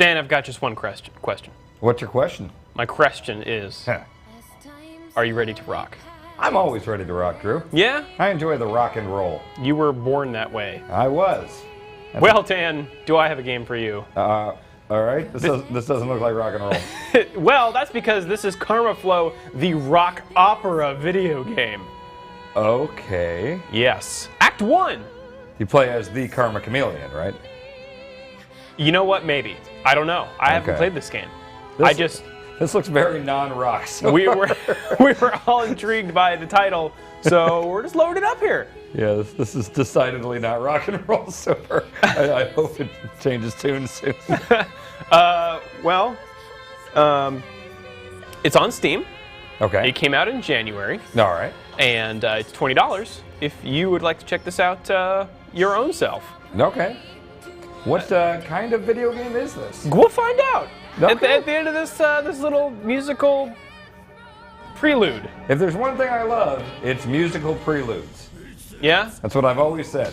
Dan, I've got just one question. What's your question? My question is, are you ready to rock? I'm always ready to rock, Drew. Yeah? I enjoy the rock and roll. You were born that way. I was. Well, Dan, do I have a game for you? All right. This doesn't look like rock and roll. Well, that's because this is Karmaflow, the rock opera video game. Okay. Yes. Act 1. You play as the Karma Chameleon, right? You know what? Maybe. I don't know. I haven't played this game. This looks very non-rock. So we were all intrigued by the title, so we're just loading it up here. Yeah, this is decidedly not rock and roll so far. I hope it changes tunes soon. It's on Steam. Okay. It came out in January. All right. And it's $20 if you would like to check this out your own self. Okay. What kind of video game is this? We'll find out Okay. at the end of this this little musical prelude. If there's one thing I love, it's musical preludes. Yeah? That's what I've always said.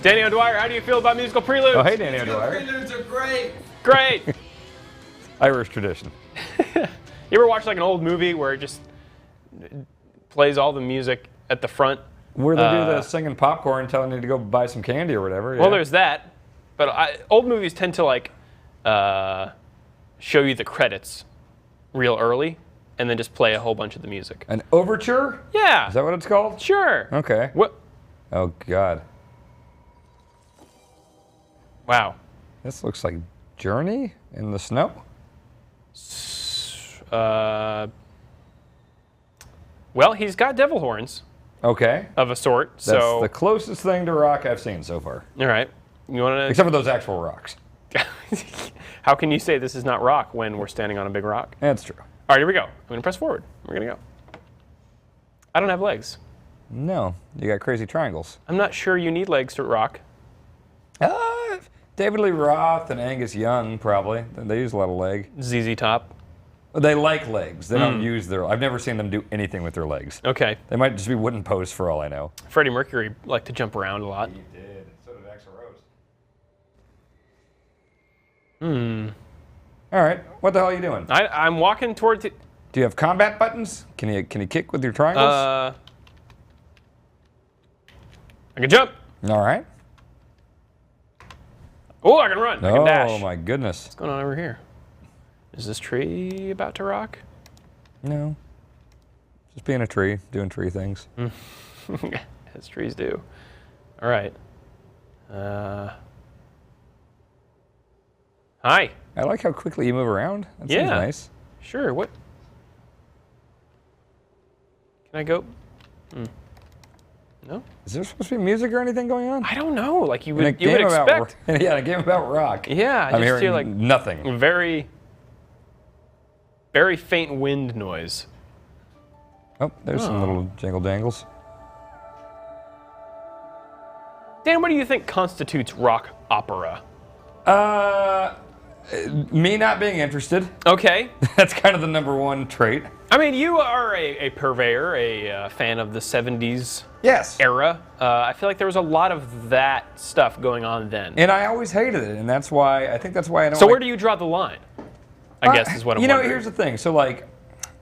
Danny O'Dwyer, how do you feel about musical preludes? Oh, hey, Danny O'Dwyer. Preludes are great. Great. Irish tradition. You ever watch like an old movie where it just plays all the music at the front? Where they do the singing popcorn, telling you to go buy some candy or whatever. Well, there's that. But old movies tend to like show you the credits real early and then just play a whole bunch of the music. An overture? Yeah. Is that what it's called? Sure. Okay. What? Oh, God. Wow. This looks like Journey in the snow. Well, he's got devil horns Okay. of a sort. That's So the closest thing to rock I've seen so far. all right. You want to? Except for those actual rocks. How can you say this is not rock when we're standing on a big rock? That's true. All right, here we go. I'm going to press forward. We're going to go. I don't have legs. No, you got crazy triangles. I'm not sure you need legs to rock. David Lee Roth and Angus Young, probably. They use a lot of leg. ZZ Top. They like legs. They don't use their... I've never seen them do anything with their legs. Okay. They might just be wooden posts for all I know. Freddie Mercury liked to jump around a lot. He did. So did Axl Rose. All right. What the hell are you doing? I'm walking towards it. Do you have combat buttons? Can you kick with your triangles? I can jump. All right. Oh, I can run. I can dash. Oh, my goodness. What's going on over here? Is this tree about to rock? No. Just being a tree, doing tree things. As trees do. All right. Hi. I like how quickly you move around. That seems Yeah. nice. Sure. What? Can I go? No. Is there supposed to be music or anything going on? I don't know. Like you In a would expect. Yeah, a game about rock. Yeah. I'm I just hearing hear like nothing. very faint wind noise. Oh, there's some little jingle jangles. Dan, what do you think constitutes rock opera? Me not being interested. Okay. That's kind of the #1 trait. I mean, you are a purveyor, a fan of the 70s Yes. era. I feel like there was a lot of that stuff going on then. And I always hated it, and that's why I think that's why I don't. So where do you draw the line? I guess is what I'm You know, wondering. here's the thing. So like,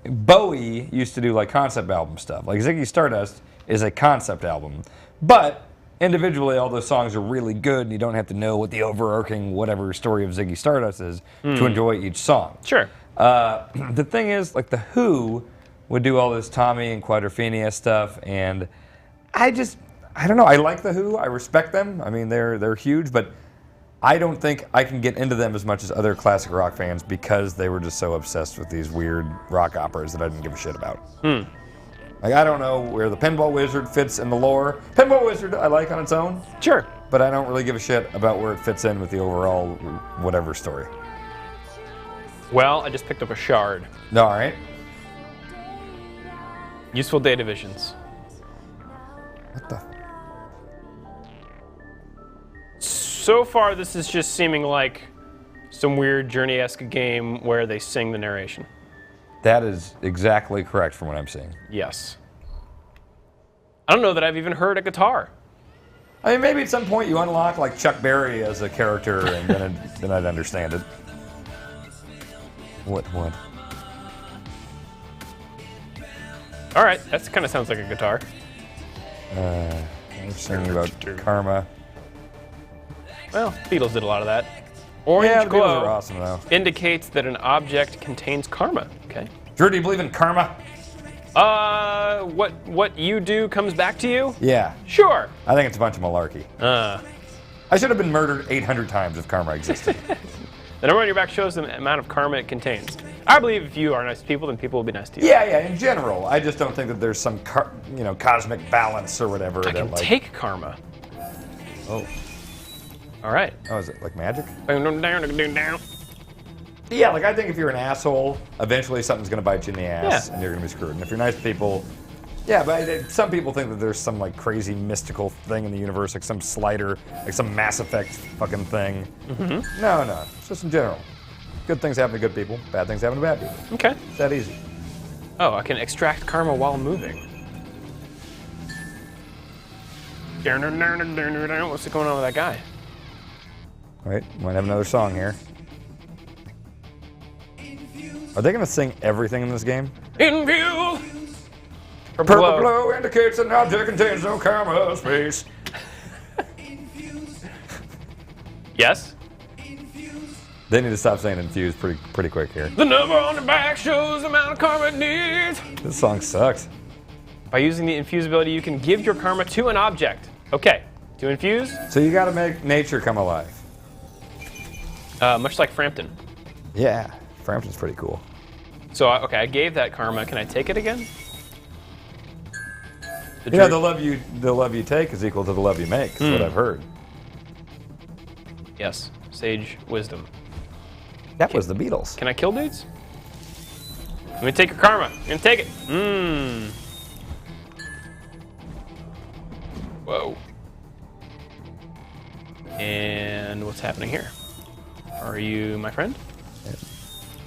Bowie used to do like concept album stuff. Like Ziggy Stardust is a concept album, but individually all those songs are really good, and you don't have to know what the overarching whatever story of Ziggy Stardust is to enjoy each song. Sure. The thing is, like the Who would do all this Tommy and Quadrophenia stuff, and I don't know. I like the Who. I respect them. I mean, they're huge, but I don't think I can get into them as much as other classic rock fans because they were just so obsessed with these weird rock operas that I didn't give a shit about. Like, I don't know where the Pinball Wizard fits in the lore. Pinball Wizard I like on its own, Sure. but I don't really give a shit about where it fits in with the overall whatever story. Well, I just picked up a shard. All right. Useful data visions. What the? So far, this is just seeming like some weird Journey-esque game where they sing the narration. That is exactly correct from what I'm seeing. Yes. I don't know that I've even heard a guitar. I mean, maybe at some point you unlock like Chuck Berry as a character, and then I'd understand it. What? All right, that kind of sounds like a guitar. I'm singing about karma. Well, Beatles did a lot of that. Orange Yeah, the Beatles glow are awesome though. indicates that an object contains karma. Okay. Drew, do you believe in karma? What you do comes back to you? Yeah. Sure. I think it's a bunch of malarkey. I should have been murdered 800 times if karma existed. The number on your back shows the amount of karma it contains. I believe if you are nice to people, then people will be nice to you. Yeah, in general. I just don't think that there's some, cosmic balance or whatever. I can take karma. Oh. All right. Oh, is it like magic? Down. Yeah, like I think if you're an asshole, eventually something's going to bite you in the ass, and you're going to be screwed. And if you're nice to people, yeah, but some people think that there's some like crazy mystical thing in the universe, like some slider, like some Mass Effect fucking thing. Mm-hmm. No, it's just in general. Good things happen to good people, bad things happen to bad people. Okay. It's that easy. Oh, I can extract karma while moving. What's going on with that guy? Wait, might have another song here. Are they going to sing everything in this game? Infuse! Purple glow indicates an object contains no karma space. Yes? They need to stop saying infuse pretty quick here. The number on the back shows the amount of karma it needs. This song sucks. By using the infuse ability, you can give your karma to an object. Okay, to infuse? So you got to make nature come alive. Much like Frampton. Yeah, Frampton's pretty cool. So, okay, I gave that karma. Can I take it again? Yeah, the love you take is equal to the love you make, is what I've heard. Yes, sage wisdom. That was the Beatles. Can I kill dudes? Let me take your karma. I'm gonna take it. Whoa. And what's happening here? Are you my friend?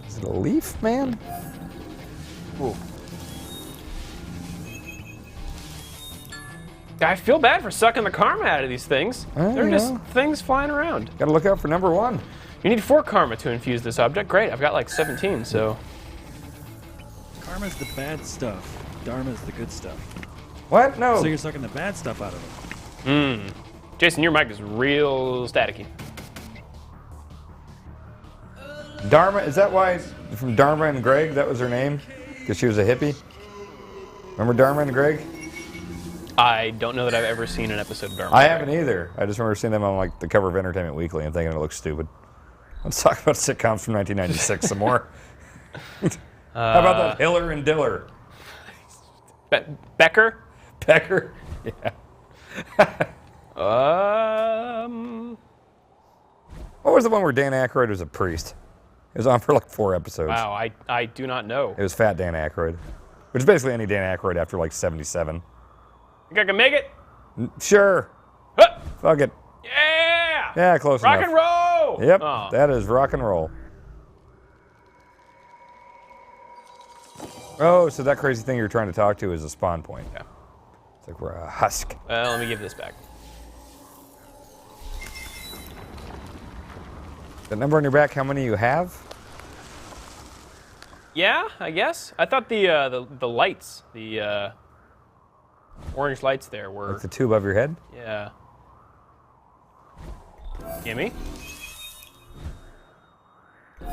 Is it a leaf, man? Ooh. I feel bad for sucking the karma out of these things. They're just things flying around. Gotta look out for number one. You need 4 karma to infuse this object. Great, I've got like 17, so. Karma's the bad stuff. Dharma's the good stuff. What? No. So you're sucking the bad stuff out of it. Jason, your mic is real staticky. Dharma, is that why from Dharma and Greg, that was her name? Because she was a hippie? Remember Dharma and Greg? I don't know that I've ever seen an episode of Dharma. I haven't either. I just remember seeing them on like the cover of Entertainment Weekly and thinking it looks stupid. Let's talk about sitcoms from 1996 some more. How about that Hiller and Diller? Becker? Becker? Yeah. What was the one where Dan Aykroyd was a priest? It was on for like 4 episodes. Wow, I do not know. It was Fat Dan Aykroyd, which is basically any Dan Aykroyd after like 77. Think I can make it? Sure. Huh. Fuck it. Yeah! Yeah, close Rock enough. and roll! Yep, Oh. that is rock and roll. Oh, so that crazy thing you're trying to talk to is a spawn point. Yeah. It's like we're a husk. Let me give this back. The number on your back, how many you have? Yeah, I guess. I thought the lights, the orange lights there were. Like the 2 above your head? Yeah. Gimme.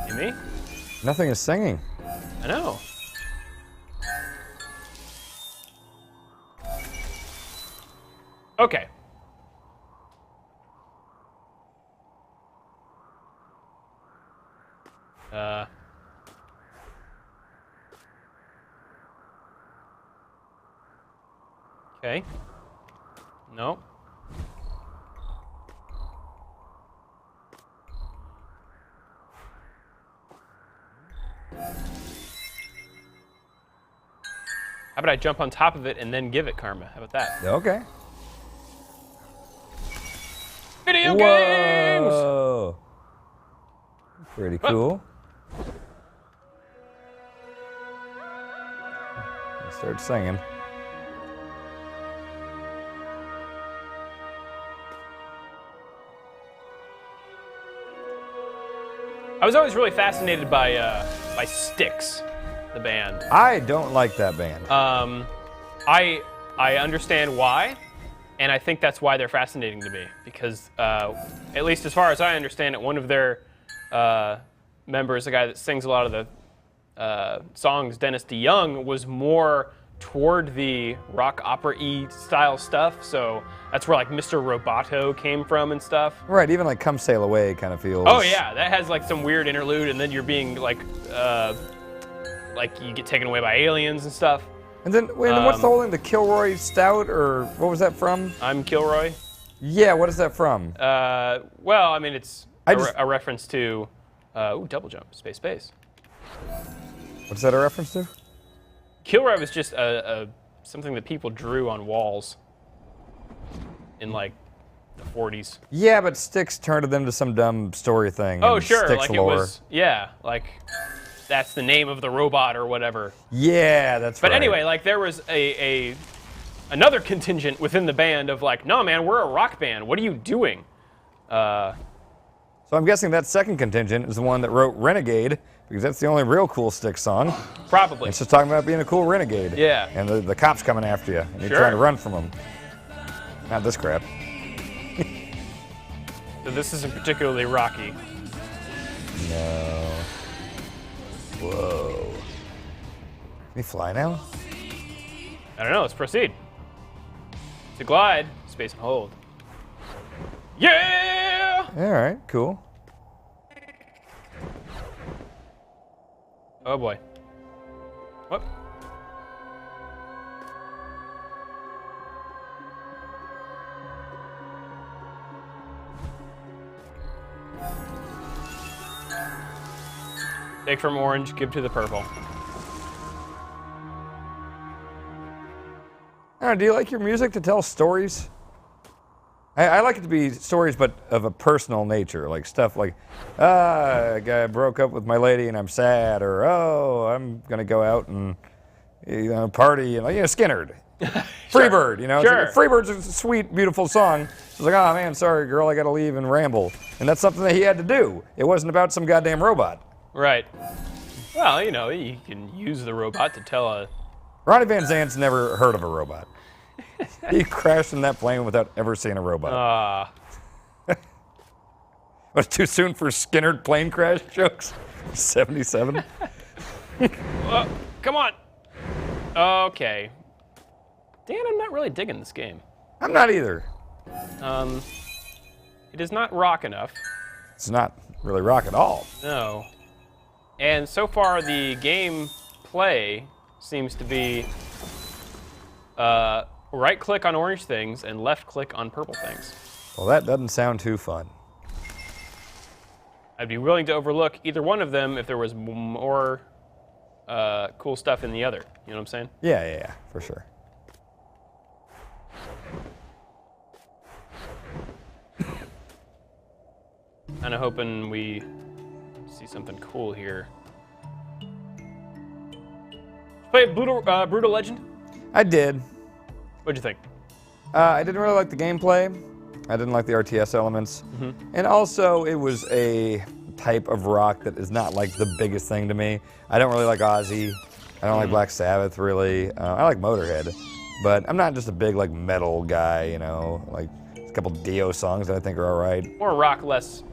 Gimme. Nothing is singing. I know. Okay. Okay. No. How about I jump on top of it and then give it karma? How about that? Okay. Video games! Whoa. Pretty cool. Start singing. I was always really fascinated by Styx, the band. I don't like that band. I understand why, and I think that's why they're fascinating to me. Because at least as far as I understand it, one of their members, the guy that sings a lot of the songs, Dennis DeYoung, was more toward the rock opera-y style stuff. So that's where like Mr. Roboto came from and stuff. Right, even like Come Sail Away kind of feels. Oh yeah, that has like some weird interlude, and then you're being like you get taken away by aliens and stuff. And then what's the whole thing? The Kilroy Stout, or what was that from? I'm Kilroy. Yeah, what is that from? Well, I mean, it's a reference to double jump, space. What's that a reference to? Kilroy was just something that people drew on walls in like the 40s. Yeah, but Styx turned them to some dumb story thing. Oh, sure, Styx like lore. it was, yeah, like that's the name of the robot or whatever. Yeah, that's right. But anyway, like there was another contingent within the band of like, no man, we're a rock band. What are you doing? So I'm guessing that second contingent is the one that wrote Renegade, because that's the only real cool Styx song. Probably. It's just talking about being a cool renegade. Yeah. And the cops coming after you, and you're Sure. trying to run from them. Not this crap. So this isn't particularly rocky. No. Whoa. Can he fly now? I don't know. Let's proceed. To glide, space and hold. Yeah! All right, cool. Oh boy. What? Take from orange, give to the purple. I don't know, do you like your music to tell stories? I like it to be stories, but of a personal nature, like stuff like, I broke up with my lady and I'm sad, or I'm gonna go out and party, and Skinnerd, Freebird, It's Sure. like, Freebird's a sweet, beautiful song. It's like, oh man, sorry girl, I gotta leave and ramble, and that's something that he had to do. It wasn't about some goddamn robot. Right. Well, you can use the robot to tell a... Ronnie Van Zant's never heard of a robot. He crashed in that plane without ever seeing a robot. Was it too soon for Skinnerd plane crash jokes? 77? Come on. Okay. Dan, I'm not really digging this game. I'm not either. It is not rock enough. It's not really rock at all. No. And so far, the game play seems to be right-click on orange things and left-click on purple things. Well, that doesn't sound too fun. I'd be willing to overlook either one of them if there was more cool stuff in the other. You know what I'm saying? Yeah, for sure. Kind of hoping we see something cool here. Play Brutal Legend? I did. What'd you think? I didn't really like the gameplay. I didn't like the RTS elements. And also, it was a type of rock that is not like the biggest thing to me. I don't really like Ozzy. I don't like Black Sabbath, really. I like Motorhead. But I'm not just a big like metal guy, like a couple Dio songs that I think are all right. More rock, less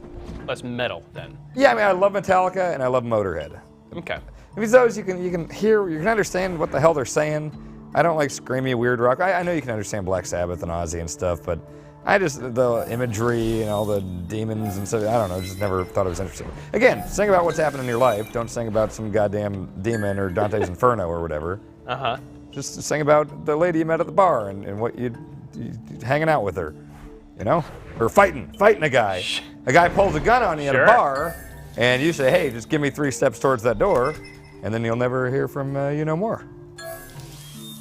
metal, then. Yeah, I mean, I love Metallica and I love Motorhead. Okay. If it's those, you can hear, you can understand what the hell they're saying. I don't like screamy, weird rock. I know you can understand Black Sabbath and Ozzy and stuff, but the imagery and all the demons and stuff, I don't know, just never thought it was interesting. Again, sing about what's happening in your life. Don't sing about some goddamn demon or Dante's Inferno or whatever. Uh-huh. Just sing about the lady you met at the bar and what you hanging out with her, Or fighting a guy. A guy pulls a gun on you at a bar, and you say, hey, just give me 3 steps towards that door, and then you'll never hear from you no more.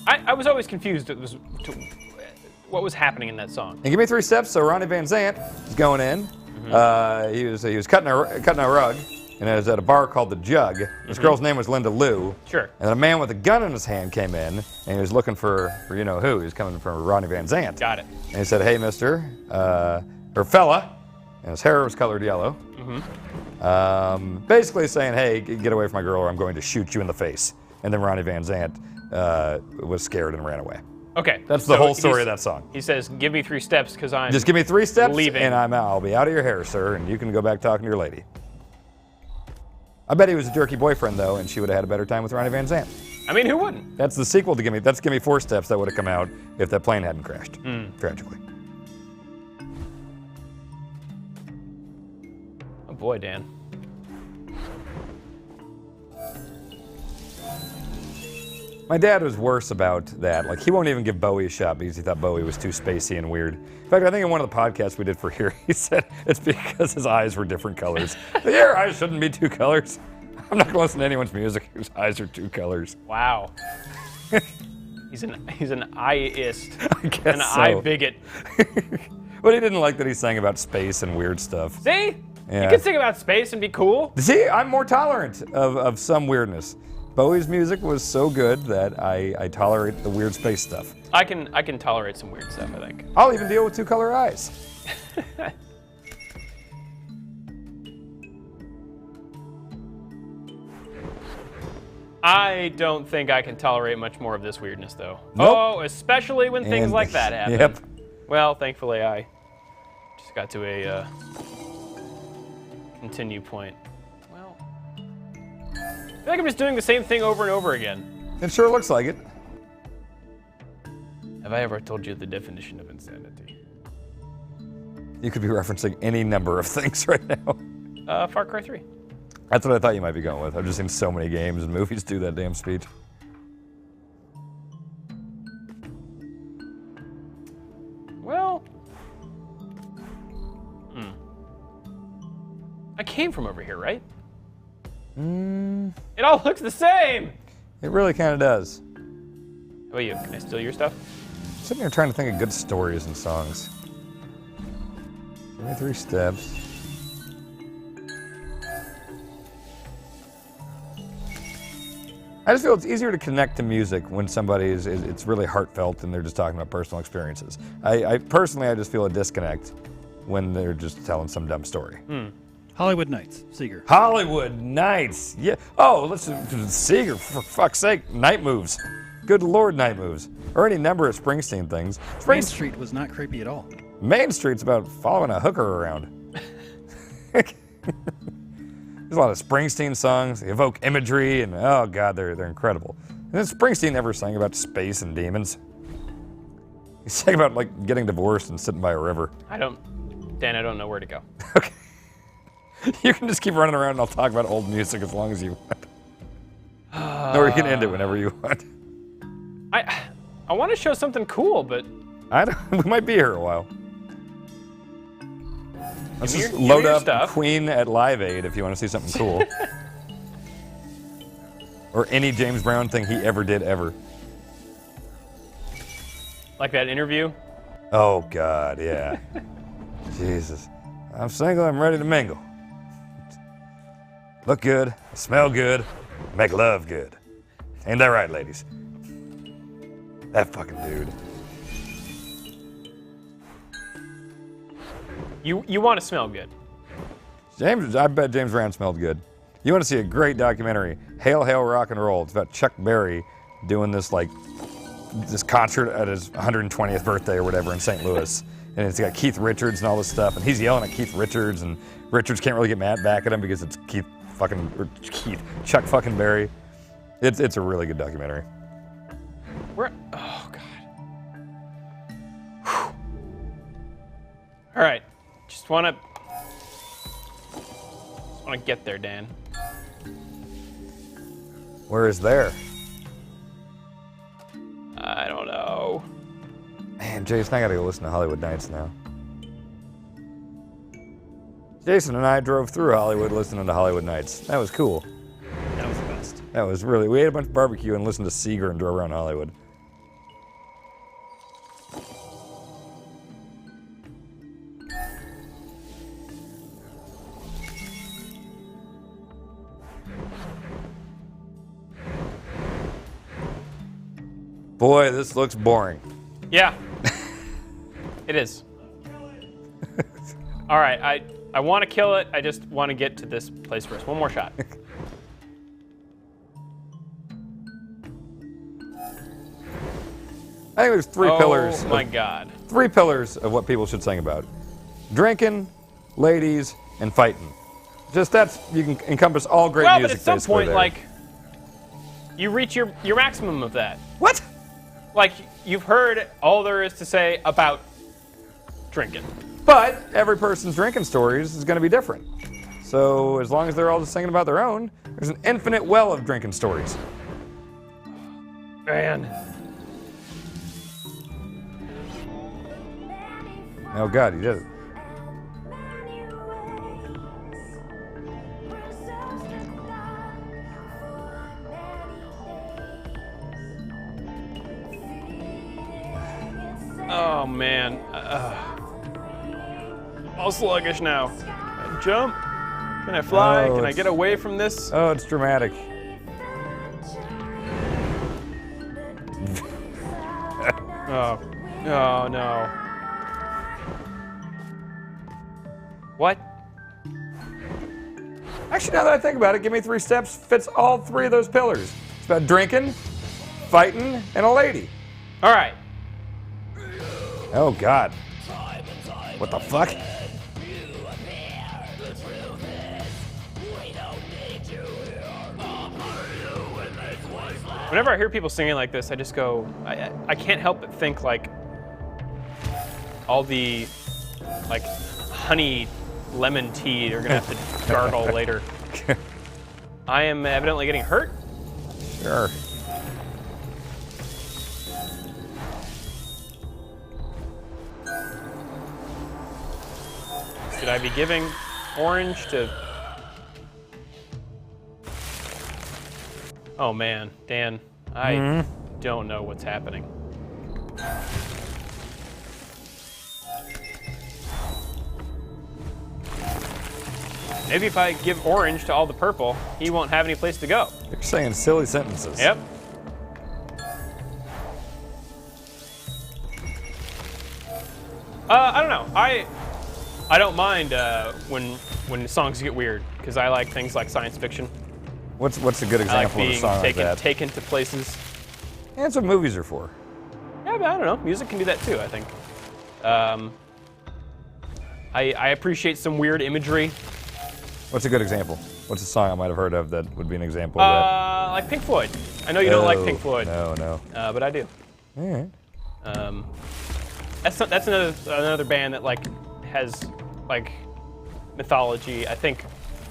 I was always confused what was happening in that song. And give me 3 steps, so Ronnie Van Zant is going in. He was cutting a rug, and it was at a bar called The Jug. This girl's name was Linda Lou. Sure. And then a man with a gun in his hand came in, and he was looking for you know who. He was coming from Ronnie Van Zant. Got it. And he said, hey, mister, or fella, and his hair was colored yellow. Basically saying, hey, get away from my girl or I'm going to shoot you in the face. And then Ronnie Van Zant was scared and ran away. Okay. That's the whole story of that song. He says, give me 3 steps because I'm Just give me 3 steps leaving. and I'll be out of your hair, sir, and you can go back talking to your lady. I bet he was a jerky boyfriend, though, and she would have had a better time with Ronnie Van Zant. I mean, who wouldn't? That's the sequel to Give Me 4 Steps that would have come out if that plane hadn't crashed, tragically. Oh boy, Dan. My dad was worse about that. Like, he won't even give Bowie a shot because he thought Bowie was too spacey and weird. In fact, I think in one of the podcasts we did for here, he said it's because his eyes were different colors. Your eyes shouldn't be 2 colors. I'm not going to listen to anyone's music whose eyes are 2 colors. Wow. he's an eyeist. I guess an so. eye bigot. But he didn't like that he sang about space and weird stuff. See? Yeah. You can sing about space and be cool. See, I'm more tolerant of some weirdness. Bowie's music was so good that I tolerate the weird space stuff. I can tolerate some weird stuff, I think. I'll even deal with 2-color eyes. I don't think I can tolerate much more of this weirdness, though. Nope. Oh, especially when things And- like that happen. Yep. Well, thankfully, I just got to a continue point. Well, I feel like I'm just doing the same thing over and over again. It sure looks like it. Have I ever told you the definition of insanity? You could be referencing any number of things right now. Far Cry 3. That's what I thought you might be going with. I've just seen so many games and movies do that damn speech. Well, I came from over here, right? It all looks the same. It really kind of does. How about you? Can I steal your stuff? I'm sitting here trying to think of good stories and songs. Give me 3 steps. I just feel it's easier to connect to music when somebody it's really heartfelt and they're just talking about personal experiences. I personally, I just feel a disconnect when they're just telling some dumb story. Hollywood Nights, Seeger. Hollywood Nights, yeah. Oh, listen, Seeger, for fuck's sake, Night Moves. Good Lord, Night Moves. Or any number of Springsteen things. Main Street was not creepy at all. Main Street's about following a hooker around. There's a lot of Springsteen songs. They evoke imagery, and oh god, they're incredible. And then Springsteen never sang about space and demons. He sang about like getting divorced and sitting by a river. Dan, I don't know where to go. Okay. You can just keep running around and I'll talk about old music as long as you want. Or you can end it whenever you want. I want to show something cool, but We might be here a while. Let's Give me just your load up stuff. Queen at Live Aid if you want to see something cool. Or any James Brown thing he ever did ever. like that interview. Oh God, yeah. Jesus. I'm single, I'm ready to mingle. Look good, smell good, make love good. Ain't that right, ladies? That fucking dude. You want to smell good. I bet James Brown smelled good. You want to see a great documentary, Hail, Hail, Rock and Roll. It's about Chuck Berry doing this concert at his 120th birthday or whatever in St. Louis. And it's got Keith Richards and all this stuff, and he's yelling at Keith Richards, and Richards can't really get mad back at him because it's Chuck fucking Berry. It's a really good documentary. Oh god. Whew. All right, just want to get there, Dan. Where is there? I don't know. Man, Jason, I gotta go listen to Hollywood Nights now. Jason and I drove through Hollywood listening to Hollywood Nights. That was cool. That was the best. That was really, we ate a bunch of barbecue and listened to Seeger and drove around Hollywood. Boy, this looks boring. Yeah. It is. All right, I want to kill it. I just want to get to this place first. One more shot. I think there's three pillars. Oh my God. 3 pillars of what people should sing about: drinking, ladies, and fighting. Just you can encompass all great Well, music. but at some basically point, there. like, you reach your maximum of that. What? Like, you've heard all there is to say about drinking. But every person's drinking stories is going to be different. So as long as they're all just singing about their own, there's an infinite well of drinking stories. Man. Oh God, he did it. Oh man. All sluggish now. Can I jump? Can I fly? Oh, Can I get away from this? Oh, it's dramatic. Oh. Oh no. What? Actually, now that I think about it, Give Me 3 Steps fits all 3 of those pillars. It's about drinking, fighting, and a lady. All right. Oh God. What the fuck? Whenever I hear people singing like this, I just go, I can't help but think like all the like honey lemon tea they're gonna have to gargle later. I am evidently getting hurt. Sure. Should I be giving orange to... Oh man, Dan, I don't know what's happening. Maybe if I give orange to all the purple, he won't have any place to go. You're saying silly sentences. Yep. I don't know. I don't mind when songs get weird because I like things like science fiction. What's a good I like example of a being song like that? taken to places. Yeah, that's what movies are for. Yeah, but I don't know. Music can do that too, I think. I appreciate some weird imagery. What's a good example? What's a song I might have heard of that would be an example of that? Like Pink Floyd. I know you don't like Pink Floyd. No. But I do. All right. That's another band that like has like mythology. I think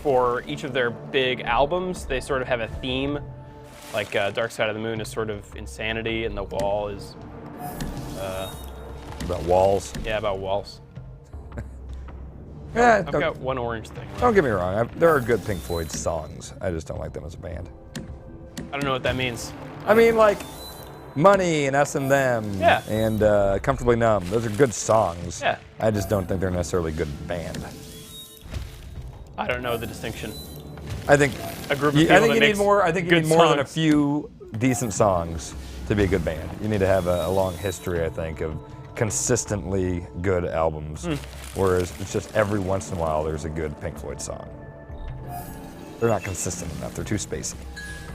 for each of their big albums, they sort of have a theme. Like Dark Side of the Moon is sort of insanity, and The Wall is About walls. yeah, about walls. Yeah, I've got one orange thing. don't get me wrong. There are good Pink Floyd songs. I just don't like them as a band. I don't know what that means. I mean, like Money and Us and Them Yeah. and Comfortably Numb. Those are good songs. Yeah. I just don't think they're necessarily a good band. I don't know the distinction. I think A group of people I think that you need makes more. I think you good need more than a songs. few decent songs to be a good band. You need to have a long history, I think, of consistently good albums. Whereas it's just every once in a while there's a good Pink Floyd song. They're not consistent enough. They're too spacey.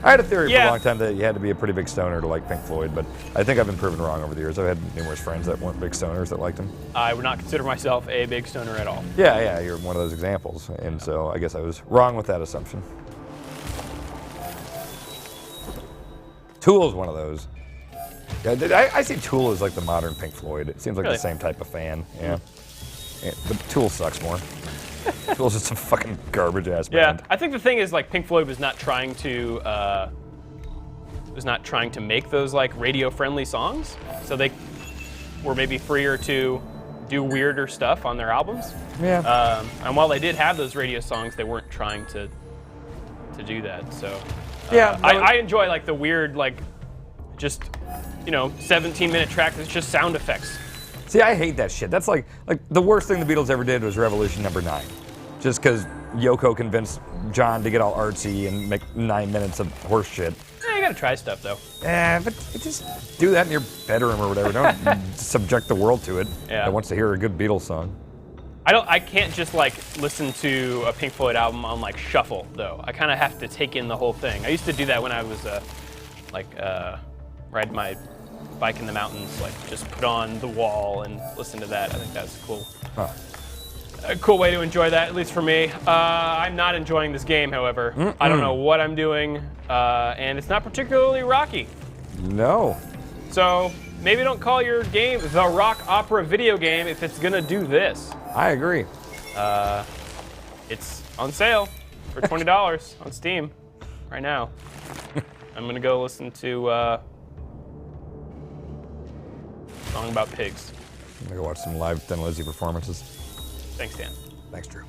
I had a theory for Yeah. a long time that you had to be a pretty big stoner to like Pink Floyd, but I think I've been proven wrong over the years. I've had numerous friends that weren't big stoners that liked them. I would not consider myself a big stoner at all. Yeah, you're one of those examples, and so I guess I was wrong with that assumption. Tool's one of those. Yeah, I see Tool as like the modern Pink Floyd. It seems like Really? the same type of fan. Yeah. But Tool sucks more. Tool's just a fucking garbage ass Yeah, band. I think the thing is like Pink Floyd was not trying to make those like radio friendly songs, so they were maybe freer to do weirder stuff on their albums. Yeah. And while they did have those radio songs, they weren't trying to do that. So Yeah, no, I enjoy like the weird like just 17-minute track that's just sound effects. See, I hate that shit. That's like the worst thing the Beatles ever did was Revolution #9. Just because Yoko convinced John to get all artsy and make 9 minutes of horse shit. Yeah, you gotta try stuff though. Yeah, but just do that in your bedroom or whatever. Don't subject the world to it. Yeah. That wants to hear a good Beatles song. I can't just like listen to a Pink Floyd album on like shuffle though. I kind of have to take in the whole thing. I used to do that when I was ride my bike in the mountains, like just put on The Wall and listen to that. I think that's cool. Huh. A cool way to enjoy that, at least for me. I'm not enjoying this game, however. I don't know what I'm doing, and it's not particularly rocky. No. So maybe don't call your game the rock opera video game if it's gonna do this. I agree. It's on sale for $20 on Steam right now. I'm gonna go listen to a song about pigs. I'm gonna go watch some live Thin Lizzy performances. Thanks, Dan. Thanks, Drew.